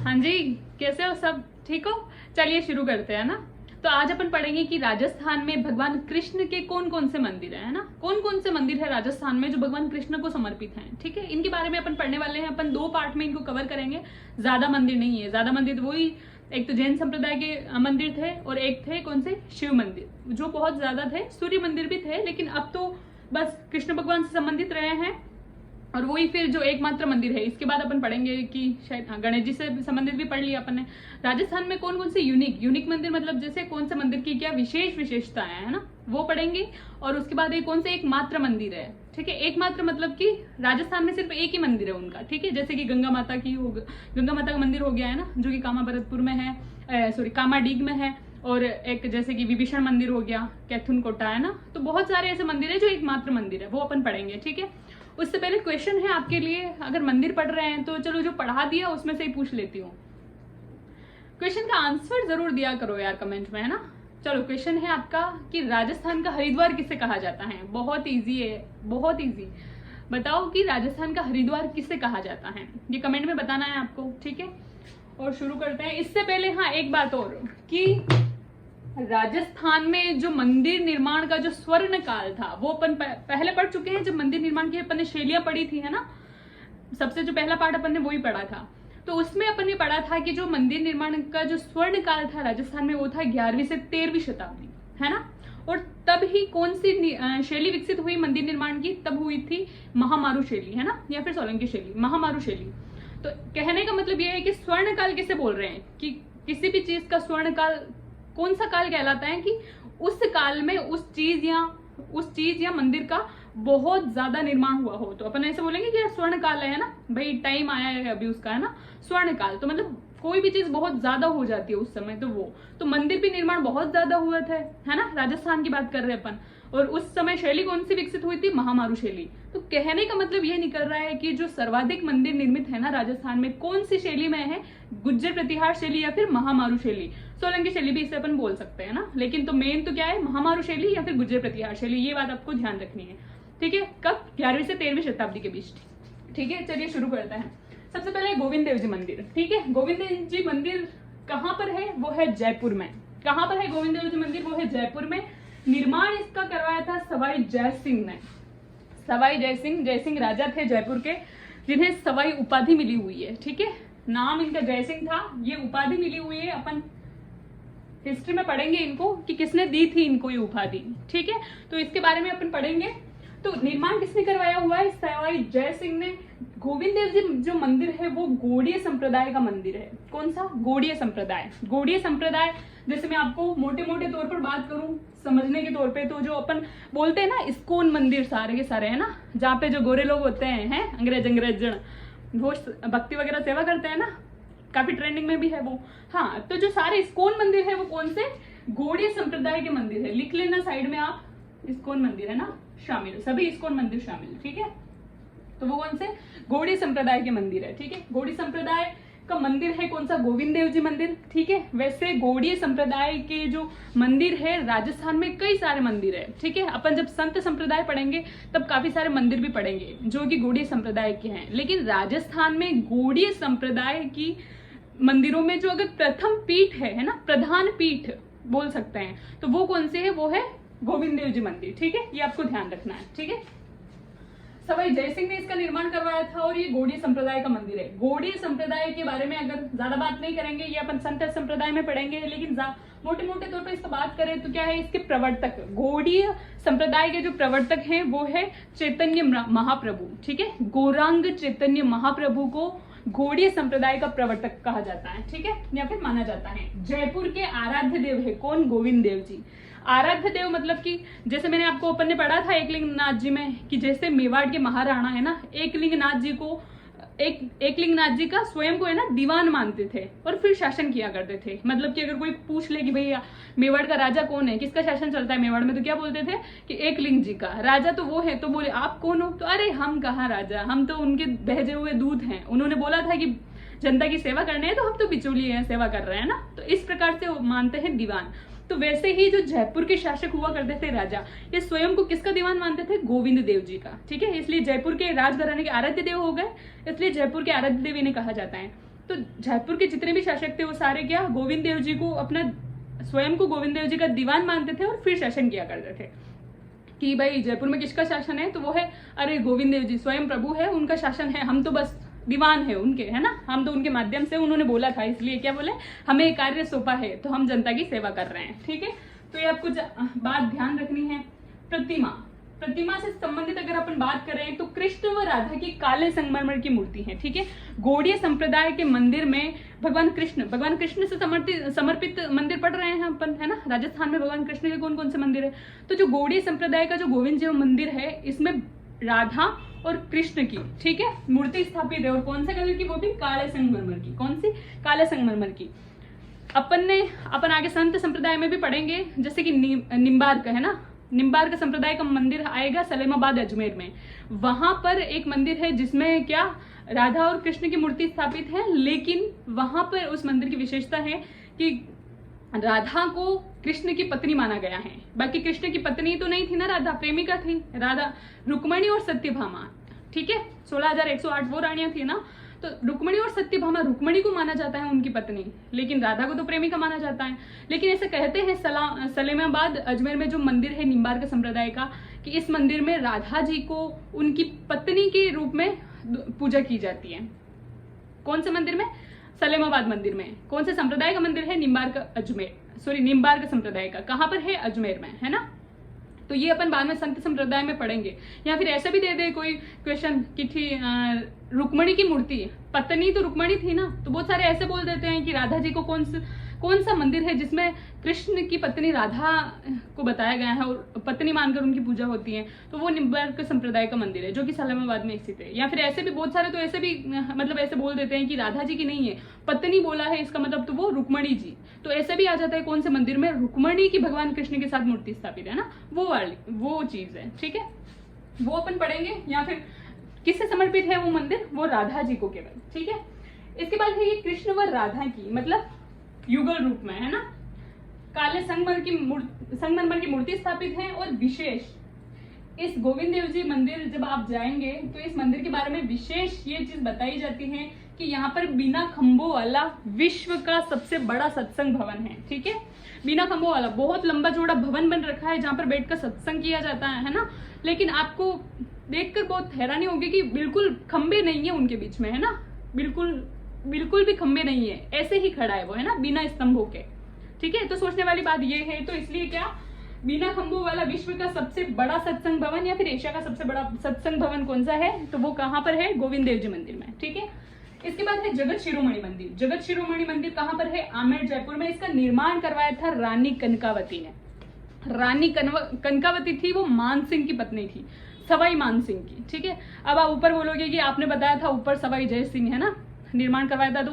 हाँ जी, कैसे हो सब? ठीक हो? चलिए शुरू करते हैं ना। तो आज अपन पढ़ेंगे कि राजस्थान में भगवान कृष्ण के कौन कौन से मंदिर है ना, कौन कौन से मंदिर है राजस्थान में जो भगवान कृष्ण को समर्पित हैं। ठीक है, इनके बारे में अपन पढ़ने वाले हैं। अपन 2 पार्ट में इनको कवर करेंगे, ज्यादा मंदिर नहीं है। ज्यादा मंदिर वही, एक तो जैन संप्रदाय के मंदिर थे और एक थे कौन से, शिव मंदिर, जो बहुत ज्यादा थे। सूर्य मंदिर भी थे, लेकिन अब तो बस कृष्ण भगवान से संबंधित रहे हैं और वही फिर जो एकमात्र मंदिर है। इसके बाद अपन पढ़ेंगे कि शायद गणेश जी से संबंधित भी पढ़ लिया अपन ने। राजस्थान में कौन कौन से यूनिक मंदिर, मतलब जैसे कौन से मंदिर की क्या विशेषताएं है ना, वो पढ़ेंगे। और उसके बाद कौन से एकमात्र मंदिर है। ठीक है, एकमात्र मतलब कि राजस्थान में सिर्फ एक ही मंदिर है उनका। ठीक है, जैसे कि गंगा माता का मंदिर हो गया है ना, जो कि कामा भरतपुर में है, कामाडीग में है। और एक जैसे कि विभीषण मंदिर हो गया, कैथुन कोटा है ना। तो बहुत सारे ऐसे मंदिर है जो एकमात्र मंदिर है, वो अपन पढ़ेंगे। ठीक है, उससे पहले क्वेश्चन है आपके लिए, अगर मंदिर पढ़ रहे हैं तो चलो जो पढ़ा दिया उसमें से ही पूछ लेती हूँ। क्वेश्चन का आंसर जरूर दिया करो यार कमेंट में, है ना। चलो, क्वेश्चन है आपका कि राजस्थान का हरिद्वार किसे कहा जाता है। बहुत इजी है, बहुत इजी। बताओ कि राजस्थान का हरिद्वार किसे कहा जाता है, ये कमेंट में बताना है आपको। ठीक है, और शुरू करते हैं। इससे पहले हाँ, एक बात और कि राजस्थान में जो मंदिर निर्माण का जो स्वर्ण काल था वो अपन पहले पढ़ चुके हैं। जब मंदिर निर्माण की अपन ने शैलियां पढ़ी थी, है ना, सबसे जो पहला पार्ट अपन ने वही पढ़ा था। तो उसमें अपन ने पढ़ा था कि जो मंदिर निर्माण का जो स्वर्ण काल था राजस्थान में, वो था 11वीं से 13वीं शताब्दी, है ना। और तब ही कौन सी शैली विकसित हुई मंदिर निर्माण की, तब हुई थी महामारू शैली, है ना, या फिर सोलंकी शैली, महामारू शैली। तो कहने का मतलब यह है कि स्वर्ण काल किसे बोल रहे हैं, कि किसी भी चीज का स्वर्ण काल कौन सा काल कहलाता है, कि उस काल में उस चीज या मंदिर का बहुत ज्यादा निर्माण हुआ हो। तो अपन ऐसे बोलेंगे कि यार स्वर्ण काल है ना भाई, टाइम आया है अभी उसका, है ना, स्वर्ण काल। तो मतलब कोई भी चीज बहुत ज्यादा हो जाती है उस समय, तो वो तो मंदिर भी निर्माण बहुत ज्यादा हुआ था, है ना। राजस्थान की बात कर रहे हैं अपन। और उस समय शैली कौन सी विकसित हुई थी, महामारू शैली। तो कहने का मतलब यह निकल रहा है कि जो सर्वाधिक मंदिर निर्मित है ना राजस्थान में, कौन सी शैली में है, गुज्जर प्रतिहार शैली या फिर महामारू शैली। सोलंकी शैली भी इसे अपन बोल सकते हैं ना, लेकिन तो मेन तो क्या है, महामारू शैली या फिर गुज्जर प्रतिहार शैली। ये बात आपको ध्यान रखनी है। ठीक है, कब, 11वीं से 13वीं शताब्दी के बीच। ठीक है, चलिए शुरू करते हैं। सबसे पहले गोविंद देव जी मंदिर। ठीक है, गोविंद देव जी मंदिर कहाँ पर है, वो है जयपुर में। कहाँ पर है गोविंद देव जी मंदिर, वो है जयपुर में। निर्माण इसका करवाया था सवाई जय सिंह ने। सवाई जय सिंह राजा थे जयपुर के, जिन्हें सवाई उपाधि मिली हुई है। ठीक है, नाम इनका जय सिंह था, ये उपाधि मिली हुई है। अपन हिस्ट्री में पढ़ेंगे इनको कि किसने दी थी इनको ये उपाधि। ठीक है, तो इसके बारे में अपन पढ़ेंगे। तो निर्माण किसने करवाया हुआ है, सवाई जय सिंह ने। गोविंद देव जी जो मंदिर है वो गौड़ीय संप्रदाय का मंदिर है। कौन सा, गौड़ीय संप्रदाय। गौड़ीय संप्रदाय, जैसे मैं आपको मोटे मोटे तौर पर बात करूं समझने के तौर पे, तो जो अपन बोलते हैं ना इस्कॉन मंदिर सारे के सारे, है ना, जहाँ पे जो गोरे लोग होते हैं अंग्रेज जन, वो भक्ति वगैरह सेवा करते हैं ना, काफी ट्रेंडिंग में भी है वो। हाँ, तो जो सारे इस्कॉन मंदिर है वो कौन से, गौड़ीय संप्रदाय के मंदिर है। लिख लेना साइड में आप, इस्कॉन मंदिर है ना शामिल, सभी इस्कॉन मंदिर शामिल। ठीक है, तो वो कौन से, गौड़ीय संप्रदाय के मंदिर है। ठीक है, गौड़ीय संप्रदाय का मंदिर है कौन सा, गोविंद देव जी मंदिर। ठीक है, वैसे गौड़ीय संप्रदाय के जो मंदिर है राजस्थान में कई सारे मंदिर है। ठीक है, अपन जब संत संप्रदाय पढ़ेंगे तब काफी सारे मंदिर भी पढ़ेंगे जो कि गौड़ीय संप्रदाय के हैं। लेकिन राजस्थान में गौड़ीय संप्रदाय की मंदिरों में जो अगर प्रथम पीठ है ना, प्रधान पीठ बोल सकते हैं, तो वो कौन से है, वो है गोविंद देव जी मंदिर। ठीक है, ये आपको ध्यान रखना है। ठीक है, सवाई जय सिंह ने इसका निर्माण करवाया था और ये गौड़ीय संप्रदाय का मंदिर है। गौड़ीय संप्रदाय के बारे में अगर ज्यादा बात नहीं करेंगे, ये अपन संत संप्रदाय में पढ़ेंगे, लेकिन मोटे मोटे तौर पर इसका बात करें तो क्या है, इसके प्रवर्तक, गौड़ीय संप्रदाय के जो प्रवर्तक हैं वो है चैतन्य महाप्रभु। ठीक है, गौरांग चैतन्य महाप्रभु को गौड़ीय संप्रदाय का प्रवर्तक कहा जाता है। ठीक है, या फिर माना जाता है। जयपुर के आराध्य देव है कौन, गोविंद देव जी। आराध्य देव मतलब कि जैसे मैंने आपको अपन ने पढ़ा था एकलिंगनाथ जी में, कि जैसे मेवाड़ के महाराणा है ना, एकलिंगनाथ जी को एकलिंगनाथ जी का स्वयं को है ना दीवान मानते थे और फिर शासन किया करते थे। मतलब कि अगर कोई पूछ ले कि भैया मेवाड़ का राजा कौन है, किसका शासन चलता है मेवाड़ में, तो क्या बोलते थे कि एकलिंग जी का। राजा तो वो है, तो बोले आप कौन हो, तो अरे हम कहाँ राजा, हम तो उनके बहजे हुए दूध हैं। उन्होंने बोला था कि जनता की सेवा करनी है, तो हम तो बिचौलिए हैं, सेवा कर रहे हैं ना। तो इस प्रकार से मानते हैं दीवान। तो वैसे ही जो जयपुर के शासक हुआ करते थे राजा, ये स्वयं को किसका दीवान मानते थे, गोविंद देव जी का। ठीक है, इसलिए जयपुर के राजघराने के आराध्य देव हो गए, इसलिए जयपुर के आराध्य देव इन्हें कहा जाता है। तो जयपुर के जितने भी शासक थे वो सारे क्या गोविंद देव जी को अपना स्वयं को गोविंद देव जी का दीवान मानते थे और फिर शासन किया करते थे कि भाई जयपुर में किसका शासन है, तो वो है अरे गोविंद देव जी स्वयं प्रभु है, उनका शासन है, हम तो बस दीवान है उनके, है ना, हम तो उनके माध्यम से, उन्होंने बोला था इसलिए क्या बोले हमें कार्य सौंपा है तो हम जनता की सेवा कर रहे हैं। ठीक है, तो ये आपको बात ध्यान रखनी है। प्रतिमा, प्रतिमा से संबंधित अगर अपन बात करें तो कृष्ण व राधा की काले संगमरमर की मूर्ति है। ठीक है, गौड़ीय संप्रदाय के मंदिर में भगवान कृष्ण से समर्पित मंदिर पढ़ रहे हैं अपन, है ना। राजस्थान में भगवान कृष्ण के कौन कौन से मंदिर है, तो जो गौड़ीय संप्रदाय का जो गोविंद जी मंदिर है इसमें राधा और कृष्ण की, ठीक है, मूर्ति स्थापित है। और कौन सा कलर की, वो भी काले संगमरमर की। कौन सी, काले संगमरमर की। अपन आगे संत संप्रदाय में भी पढ़ेंगे, जैसे कि निम्बार्क है ना, निम्बार्क संप्रदाय का मंदिर आएगा सलेमाबाद अजमेर में। वहां पर एक मंदिर है जिसमें क्या राधा और कृष्ण की मूर्ति स्थापित है, लेकिन वहां पर उस मंदिर की विशेषता है कि राधा को कृष्ण की पत्नी माना गया है। बाकी कृष्ण की पत्नी तो नहीं थी ना, राधा प्रेमिका थी, राधा रुक्मणी और सत्यभामा। ठीक है, 16,108 वो रानियां थी ना, तो रुक्मणी और सत्यभामा, रुक्मणी को माना जाता है उनकी पत्नी, लेकिन राधा को तो प्रेमिका माना जाता है। लेकिन ऐसे कहते हैं सलेमाबाद अजमेर में जो मंदिर है निम्बार्क संप्रदाय का, कि इस मंदिर में राधा जी को उनकी पत्नी के रूप में पूजा की जाती है। कौन से मंदिर में, सलेमाबाद मंदिर में। कौन से संप्रदाय का मंदिर है, निम्बार्क संप्रदाय का। कहां पर है, अजमेर में, है ना। तो ये अपन बाद में संत संप्रदाय में पढ़ेंगे। या फिर ऐसा भी दे दे कोई क्वेश्चन कि थी रुक्मणी की मूर्ति, पत्नी तो रुक्मणी थी ना, तो बहुत सारे ऐसे बोल देते हैं कि राधा जी को कौन सा मंदिर है जिसमें कृष्ण की पत्नी राधा को बताया गया है और पत्नी मानकर उनकी पूजा होती है, तो वो निम्बार्क संप्रदाय का मंदिर है जो कि सलेमाबाद में स्थित है। या फिर ऐसे भी बहुत सारे तो ऐसे भी मतलब ऐसे बोल देते हैं कि राधा जी की नहीं है, पत्नी बोला है, इसका मतलब तो वो रुक्मणी जी, तो ऐसे भी आ जाता है कौन से मंदिर में रुक्मणी की भगवान कृष्ण के साथ मूर्ति स्थापित है ना, वो चीज है। ठीक है, वो अपन पढ़ेंगे। या फिर किससे समर्पित है वो मंदिर, वो राधा जी को केवल। ठीक है, इसके बाद है ये कृष्ण व राधा की, मतलब युगल रूप में, है ना, काले संगमरमर की मूर्ति स्थापित है। और विशेष इस गोविंद देव जी मंदिर जब आप जाएंगे तो इस मंदिर के बारे में विशेष ये चीज बताई जाती है कि यहाँ पर बिना खंभों वाला विश्व का सबसे बड़ा सत्संग भवन है। ठीक है, बिना खंभों वाला बहुत लंबा चौड़ा भवन बन रखा है जहां पर बैठकर सत्संग किया जाता है ना। लेकिन आपको देखकर बहुत हैरानी होगी कि बिल्कुल खंभे नहीं है उनके बीच में, है ना, बिल्कुल भी खंभे नहीं है, ऐसे ही खड़ा है वो, है ना, बिना स्तंभों के। ठीक है, तो सोचने वाली बात ये है, तो इसलिए क्या बिना खंभों वाला विश्व का सबसे बड़ा सत्संग भवन या फिर एशिया का सबसे बड़ा सत्संग भवन कौन सा है, तो वो कहां पर है, गोविंद देव जी मंदिर में। ठीक है, इसके बाद है जगत शिरोमणि मंदिर। जगत शिरोमणि मंदिर कहां पर है, आमेर जयपुर में। इसका निर्माण करवाया था रानी कनकावती ने। रानी कनकावती थी वो मान सिंह की पत्नी थी, सवाई मान सिंह की। ठीक है, अब आप ऊपर बोलोगे कि आपने बताया था ऊपर सवाई जय सिंह है ना, निर्माण करवाया था, तो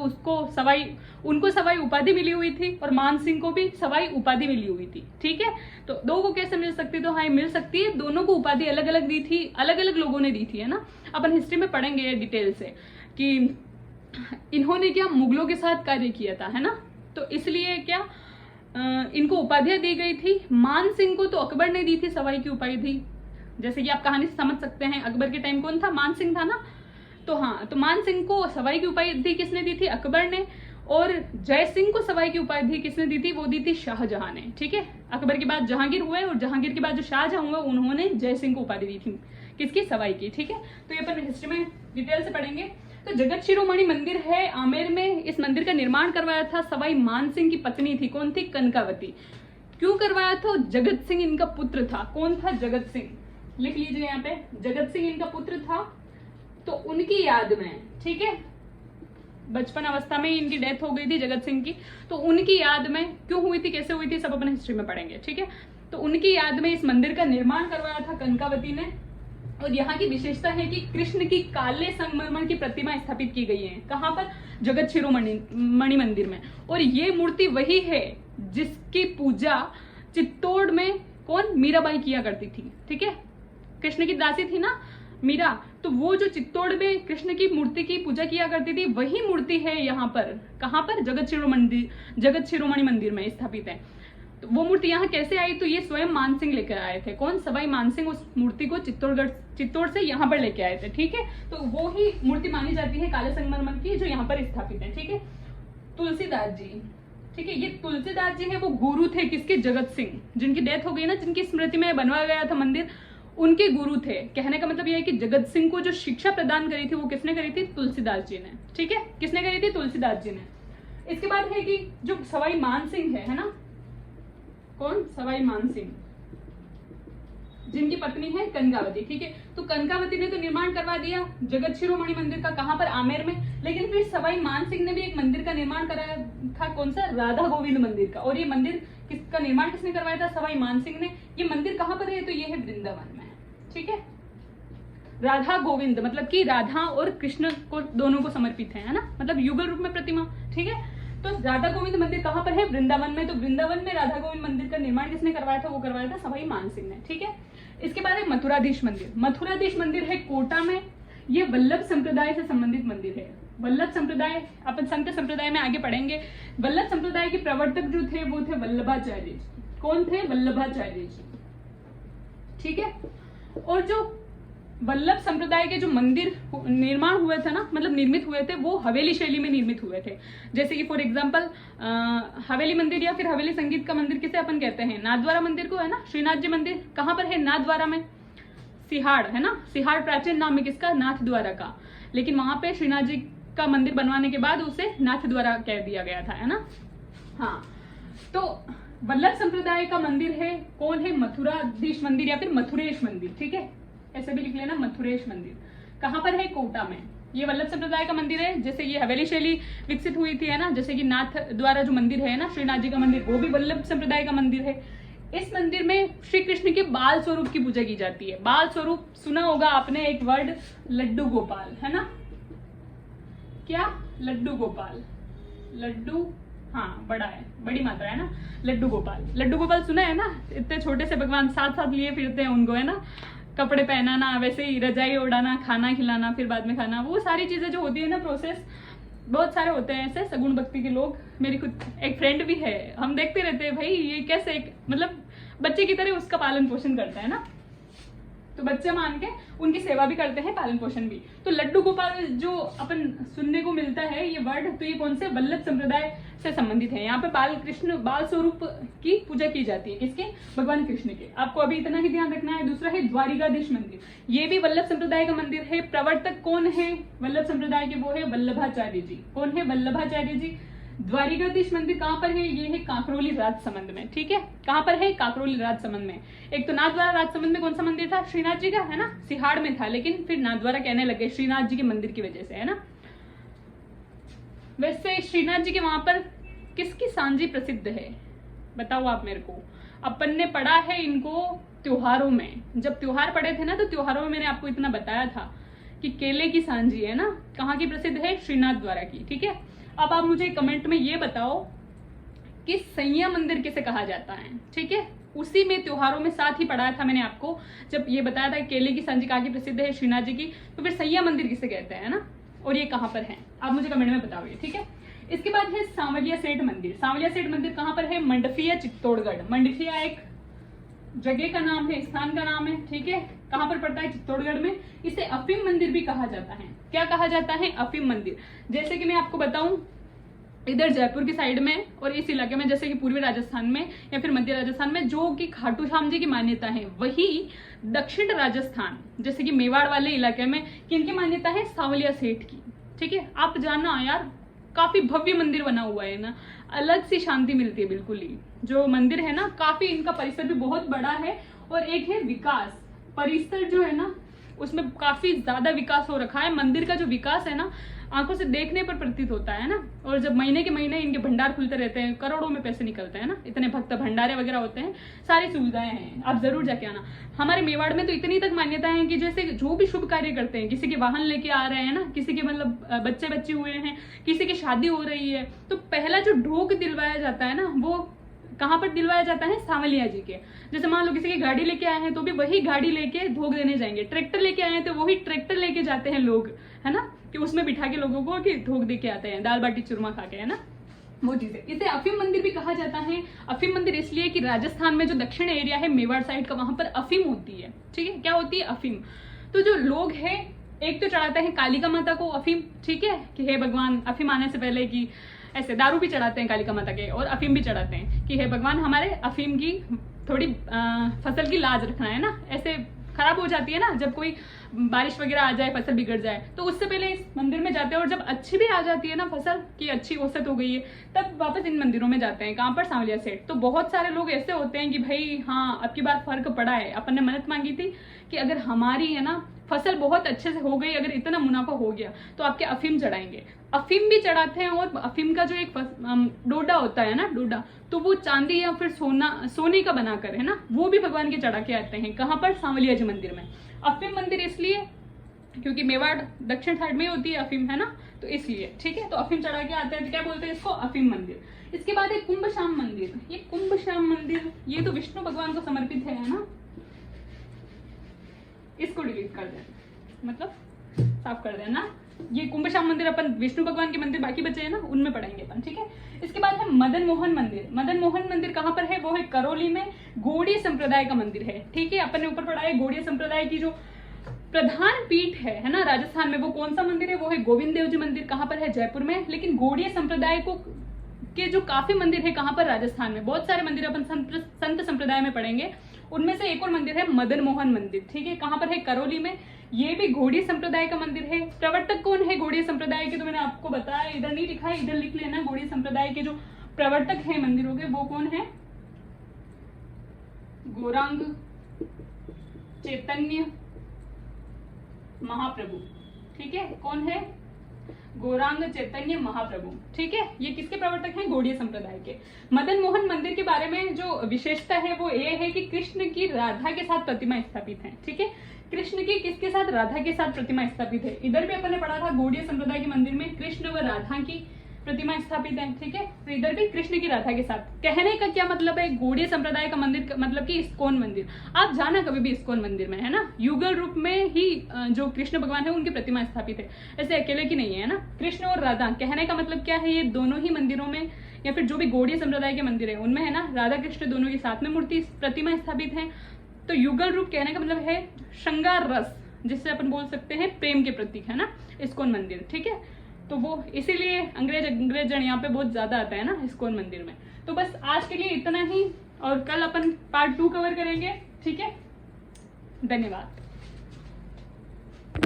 उनको सवाई उपाधि मिली हुई थी और मान सिंह को भी सवाई उपाधि मिली हुई थी। ठीक है, तो दो को कैसे मिल सकती, तो हाँ मिल सकती है, दोनों को उपाधि अलग अलग दी थी, अलग अलग लोगों ने दी थी, है ना। अपन हिस्ट्री में पढ़ेंगे डिटेल से कि इन्होंने क्या मुगलों के साथ कार्य किया था, है ना, तो इसलिए क्या इनको उपाधियां दी गई थी। मान सिंह को तो अकबर ने दी थी सवाई की उपाधि, जैसे कि आप कहानी से समझ सकते हैं, अकबर के टाइम कौन था, मान सिंह था ना। तो हाँ, तो मान सिंह को सवाई की उपाधि किसने दी थी, अकबर ने। और जय सिंह को सवाई की उपाधि किसने दी थी, वो दी थी शाहजहां ने। ठीक है, अकबर के बाद जहांगीर हुए और जहांगीर के बाद जो शाहजहां हुए उन्होंने जय सिंह को उपाधि दी थी, किसकी, सवाई की। ठीक है, तो ये अपन हिस्ट्री में डिटेल से पढ़ेंगे। तो जगत शिरोमणि मंदिर है आमेर में। इस मंदिर का निर्माण करवाया था सवाई मान सिंह की पत्नी थी, कौन थी, कनकावती। क्यों करवाया था, जगत सिंह इनका पुत्र था। कौन था, जगत सिंह, लिख लीजिए यहाँ पे, जगत सिंह इनका पुत्र था, तो उनकी याद में, ठीक है, बचपन अवस्था में इनकी डेथ हो गई थी जगत सिंह की, तो उनकी याद में क्यों हुई थी, कैसे हुई थी, सब अपन हिस्ट्री में पढ़ेंगे। ठीक है, तो उनकी याद में इस मंदिर का निर्माण करवाया था कनकावती ने। और यहाँ की विशेषता है कि कृष्ण की काले संगमरमर की प्रतिमा स्थापित की गई है। कहाँ पर, जगत शिरोमणि मंदिर में। और ये मूर्ति वही है जिसकी पूजा चित्तौड़ में कौन, मीराबाई किया करती थी। ठीक है, कृष्ण की दासी थी ना मीरा, तो वो जो चित्तौड़ में कृष्ण की मूर्ति की पूजा किया करती थी वही मूर्ति है यहाँ पर। कहाँ पर, जगत शिरोमणि मंदिर में स्थापित है। तो वो मूर्ति यहाँ कैसे आई, तो ये स्वयं मानसिंह लेकर आए थे। कौन? सवाई मानसिंह उस मूर्ति को चित्तौड़ से यहाँ पर लेके आए थे। ठीक है, तो वो ही मूर्ति मानी जाती है काले संगमरमर की जो यहाँ पर स्थापित है। ठीक है, तुलसीदास जी, ठीक है, ये तुलसीदास जी है वो गुरु थे किसके? जगत सिंह, जिनकी डेथ हो गई ना, जिनकी स्मृति में बनवाया गया था मंदिर, उनके गुरु थे। कहने का मतलब यह है कि जगत सिंह को जो शिक्षा प्रदान करी थी वो किसने करी थी? तुलसीदास जी ने। ठीक है, किसने करी थी? तुलसीदास जी ने। इसके बाद है कि जो सवाई मानसिंह है ना, कौन? सवाई मानसिंह, जिनकी पत्नी है कनकावती। ठीक है, तो कनकावती ने तो निर्माण करवा दिया जगत शिरोमणि मंदिर का, कहां पर? आमेर में। लेकिन फिर सवाई मानसिंह ने भी एक मंदिर का निर्माण कराया था, कौन सा? राधा गोविंद मंदिर का। और ये मंदिर किसका निर्माण किसने करवाया था? सवाई मानसिंह ने। ये मंदिर कहां पर है? तो ये है वृंदावन में। ठीक है, राधा गोविंद मतलब कि राधा और कृष्ण को दोनों को समर्पित है ना, मतलब युगल रूप में प्रतिमा। ठीक है, तो राधा गोविंद मंदिर कहां पर है? वृंदावन में। तो वृंदावन में राधा गोविंद मंदिर का निर्माण किसने करवाया था? वो करवाया था सवाई मानसिंह ने। ठीक है, इसके बाद है मथुराधीश मंदिर। मथुराधीश मंदिर है कोटा में। ये वल्लभ संप्रदाय से संबंधित मंदिर है। वल्लभ संप्रदाय अपन संत संप्रदाय में आगे पढ़ेंगे। वल्लभ संप्रदाय के प्रवर्तक जो थे वो थे वल्लभाचार्य जी। कौन थे? वल्लभाचार्य जी। ठीक है, और जो वल्लभ संप्रदाय के जो मंदिर निर्माण हुए थे ना, मतलब निर्मित हुए थे, वो हवेली शैली में निर्मित हुए थे। जैसे कि फॉर एग्जांपल हवेली मंदिर या फिर हवेली संगीत का मंदिर किसे अपन कहते हैं? नाथद्वारा मंदिर को, है ना। श्रीनाथ जी मंदिर कहां पर है? नाथद्वारा में। सिहाड़, है ना, सिहाड़ प्राचीन नाम है किसका? नाथद्वारा का। लेकिन वहां पे श्रीनाथ जी का मंदिर बनवाने के बाद उसे नाथद्वारा कह दिया गया था, है ना। हाँ, तो वल्लभ संप्रदाय का मंदिर है, कौन है? मथुराधीश मंदिर या फिर मथुरेश मंदिर। ठीक है, ऐसे भी लिख लेना, मथुरेश मंदिर। कहां पर है? कोटा में। ये वल्लभ संप्रदाय का मंदिर है। जैसे ये हवेली शैली विकसित हुई थी, है ना, जैसे कि नाथ द्वारा जो मंदिर है ना, श्रीनाथ जी का मंदिर, वो भी वल्लभ संप्रदाय का मंदिर है। इस मंदिर में श्री कृष्ण के बाल स्वरूप की पूजा की जाती है। बाल स्वरूप सुना होगा आपने एक वर्ड, लड्डू गोपाल, है ना। क्या? लड्डू गोपाल। लड्डू, हाँ, बड़ा है, बड़ी मात्रा है ना, लड्डू गोपाल। लड्डू गोपाल सुना है ना, इतने छोटे से भगवान साथ साथ लिए फिरते हैं उनको, है ना। कपड़े पहनाना, वैसे ही रजाई ओढ़ाना, खाना खिलाना, फिर बाद में खाना, वो सारी चीजें जो होती है ना, प्रोसेस बहुत सारे होते हैं ऐसे सगुण भक्ति के लोग। मेरी खुद एक फ्रेंड भी है, हम देखते रहते हैं भाई ये कैसे एक मतलब बच्चे की तरह उसका पालन पोषण करता है ना, तो बच्चे मान के उनकी सेवा भी करते हैं, पालन पोषण भी। तो लड्डू गोपाल जो अपन सुनने को मिलता है ये वर्ड, तो ये कौन से? वल्लभ संप्रदाय से संबंधित है। यहाँ पे बाल कृष्ण, बाल स्वरूप की पूजा की जाती है, किसके? भगवान कृष्ण के। आपको अभी इतना ही ध्यान रखना है। दूसरा है द्वारिकाधीश मंदिर, ये भी वल्लभ संप्रदाय का मंदिर है। प्रवर्तक कौन है वल्लभ संप्रदाय के? वो है वल्लभाचार्य जी। कौन है? वल्लभाचार्य जी। द्वारिकाधीश मंदिर कहां पर है? ये है काकरोली राजसमंद में। ठीक है, कहां पर है? काकरोली राजसमंद में। एक तो नाथद्वारा राजसमंद में कौन सा मंदिर था? श्रीनाथ जी का, है ना। सिहाड़ में था, लेकिन फिर नाथद्वारा कहने लगे श्रीनाथ जी के मंदिर की वजह से, है ना। वैसे श्रीनाथ जी के वहां पर किसकी सांजी प्रसिद्ध है? बताओ आप मेरे को। अपन ने पढ़ा है इनको त्योहारों में, जब त्योहार पढ़े थे ना, तो त्योहारों में मैंने आपको इतना बताया था कि केले की सांजी है ना, कहाँ की प्रसिद्ध है? श्रीनाथ द्वारा की। ठीक है, अब आप मुझे कमेंट में ये बताओ कि सैया मंदिर किसे कहा जाता है? ठीक है, उसी में त्योहारों में साथ ही पढ़ाया था मैंने आपको, जब ये बताया था केले की सांजी कहाँ की प्रसिद्ध है? श्रीनाथ जी की। तो फिर सैया मंदिर किसे कहते हैं ना, और ये कहाँ पर है? आप मुझे कमेंट में बताओगे। ठीक है, इसके बाद है सांवलिया सेठ मंदिर। सांवलिया सेठ मंदिर कहाँ पर है? मंडफिया, चित्तौड़गढ़। मंडफिया एक जगह का नाम है, स्थान का नाम है। ठीक है, कहां पर पड़ता है? चित्तौड़गढ़ में। इसे अफीम मंदिर भी कहा जाता है। क्या कहा जाता है? अफीम मंदिर। जैसे कि मैं आपको बताऊं, इधर जयपुर की साइड में और इस इलाके में, जैसे कि पूर्वी राजस्थान में या फिर मध्य राजस्थान में, जो कि खाटू श्याम जी की मान्यता है, वही दक्षिण राजस्थान जैसे कि मेवाड़ वाले इलाके में किनकी मान्यता है? सांवलिया सेठ की। ठीक है, आप जानना यार, काफी भव्य मंदिर बना हुआ है ना, अलग सी शांति मिलती है बिल्कुल ही। जो मंदिर है ना, काफी इनका परिसर भी बहुत बड़ा है। और एक है विकास परिसर जो है ना, उसमें काफी ज्यादा विकास हो रखा है। मंदिर का जो विकास है ना, आंखों से देखने पर प्रतीत होता है ना। और जब महीने के महीने इनके भंडार खुलते रहते हैं, करोड़ों में पैसे निकलते हैं ना, इतने भक्त भंडारे वगैरह होते हैं, सारी सुविधाएं हैं, आप जरूर जाके आना। हमारे मेवाड़ में तो इतनी तक मान्यता है कि जैसे जो भी शुभ कार्य करते हैं, किसी के वाहन लेके आ रहे हैं ना, किसी के मतलब बच्चे बच्चे हुए हैं, किसी की शादी हो रही है, तो पहला जो ढोक दिलवाया जाता है ना, वो कहाँ पर दिलवाया जाता है? सांवलिया जी के। जैसे मान लो किसी की गाड़ी लेके आए हैं, तो भी वही गाड़ी लेके ढोक देने जाएंगे। ट्रैक्टर लेके आए हैं तो वही ट्रैक्टर लेके जाते हैं लोग, है ना, कि उसमें बिठा के लोगों को कि ढोक दे के आते हैं, दाल बाटी चूरमा खा के, है ना। वो चीजें। इसे अफीम मंदिर भी कहा जाता है। अफीम मंदिर इसलिए कि राजस्थान में जो दक्षिण एरिया है मेवाड़ साइड का, वहां पर अफीम होती है। ठीक है, क्या होती है? अफीम। तो जो लोग हैं, एक तो चढ़ाते हैं कालिका माता को अफीम, ठीक है, कि हे भगवान, अफीम आने से पहले कि ऐसे दारू भी चढ़ाते हैं कालिका माता के, और अफीम भी चढ़ाते हैं कि हे भगवान, हमारे अफीम की थोड़ी फसल की लाज रखना है ना, ऐसे खराब हो जाती है ना जब कोई बारिश वगैरह आ जाए, फसल बिगड़ जाए, तो उससे पहले इस मंदिर में जाते हैं। और जब अच्छी भी आ जाती है ना फसल की, अच्छी औसत हो गई है, तब वापस इन मंदिरों में जाते हैं। कहाँ पर? सांवलिया सेठ। तो बहुत सारे लोग ऐसे होते हैं कि भाई हाँ, अब की बार फर्क पड़ा है, अपन ने मन्नत मांगी थी कि अगर हमारी है ना फसल बहुत अच्छे से हो गई, अगर इतना मुनाफा हो गया, तो आपके अफीम चढ़ाएंगे। अफीम भी चढ़ाते हैं। और अफीम का जो एक डोडा होता है ना, डोडा, तो वो चांदी या फिर सोने का बनाकर है ना, वो भी भगवान के चढ़ा के आते हैं। कहाँ पर? सांवलिया जी मंदिर में। अफीम मंदिर इसलिए क्योंकि मेवाड़ दक्षिण साइड में होती है अफीम, है ना, तो इसलिए। ठीक है, तो अफीम चढ़ा के आते हैं, तो क्या बोलते हैं इसको? अफीम मंदिर। इसके बाद है कुंभश्याम मंदिर। ये कुंभश्याम मंदिर, ये तो विष्णु भगवान को समर्पित है ना, इसको डिलीट कर देना, मतलब साफ कर देना। ये कुंभश्याम मंदिर अपन, विष्णु भगवान के मंदिर बाकी बचे हैं ना, उनमें पढ़ेंगे अपन। ठीक है, इसके बाद है मदन मोहन मंदिर। मदन मोहन मंदिर कहाँ पर है? वो है करौली में, गौड़ीय संप्रदाय का मंदिर है। ठीक है, अपन ने ऊपर पढ़ा है गौड़ीय संप्रदाय की जो प्रधान पीठ है ना राजस्थान में, वो कौन सा मंदिर है? वो है गोविंद देव जी मंदिर। कहाँ पर है? जयपुर में। लेकिन गौड़ीय संप्रदाय को के जो काफी मंदिर है, कहाँ पर? राजस्थान में। बहुत सारे मंदिर अपन संत संप्रदाय में पढ़ेंगे, उनमें से एक और मंदिर है मदन मोहन मंदिर। ठीक है, कहाँ पर है? करौली में। ये भी गौड़ीय संप्रदाय का मंदिर है। प्रवर्तक कौन है गौड़ीय संप्रदाय के? तो मैंने आपको बताया, इधर नहीं लिखा है, इधर लिख लेना। गौड़ीय संप्रदाय के जो प्रवर्तक है मंदिरों के, वो कौन है? गौरांग चैतन्य महाप्रभु। ठीक है, कौन है? गौरांग चैतन्य महाप्रभु। ठीक है, ये किसके प्रवर्तक हैं? गौड़ीय संप्रदाय के। मदन मोहन मंदिर के बारे में जो विशेषता है वो ये है कि कृष्ण की राधा के साथ प्रतिमा स्थापित है। ठीक है, कृष्ण की किसके साथ? राधा के साथ प्रतिमा स्थापित है। इधर भी अपन ने पढ़ा था गौड़ीय संप्रदाय के मंदिर में कृष्ण व राधा की प्रतिमा स्थापित है। ठीक है, तो इधर भी कृष्ण की राधा के साथ। कहने का क्या मतलब है? गौड़ीय संप्रदाय का मंदिर मतलब कि इस्कॉन मंदिर। आप जाना कभी भी इस्कॉन मंदिर में, है ना, युगल रूप में ही जो कृष्ण भगवान है उनकी प्रतिमा स्थापित है, ऐसे अकेले की नहीं है ना। कृष्ण और राधा, कहने का मतलब क्या है? ये दोनों ही मंदिरों में, या फिर जो भी गौड़ीय संप्रदाय के मंदिर है उनमें, है ना, राधा कृष्ण दोनों के साथ में मूर्ति प्रतिमा स्थापित है। तो युगल रूप कहने का मतलब है श्रृंगार रस, जिससे अपन बोल सकते हैं प्रेम के प्रतीक, है ना, इस्कॉन मंदिर। ठीक है, तो वो इसीलिए अंग्रेजन यहाँ पे बहुत ज्यादा आता है ना इस्कॉन मंदिर में। तो बस आज के लिए इतना ही, और कल अपन पार्ट 2 कवर करेंगे। ठीक है, धन्यवाद।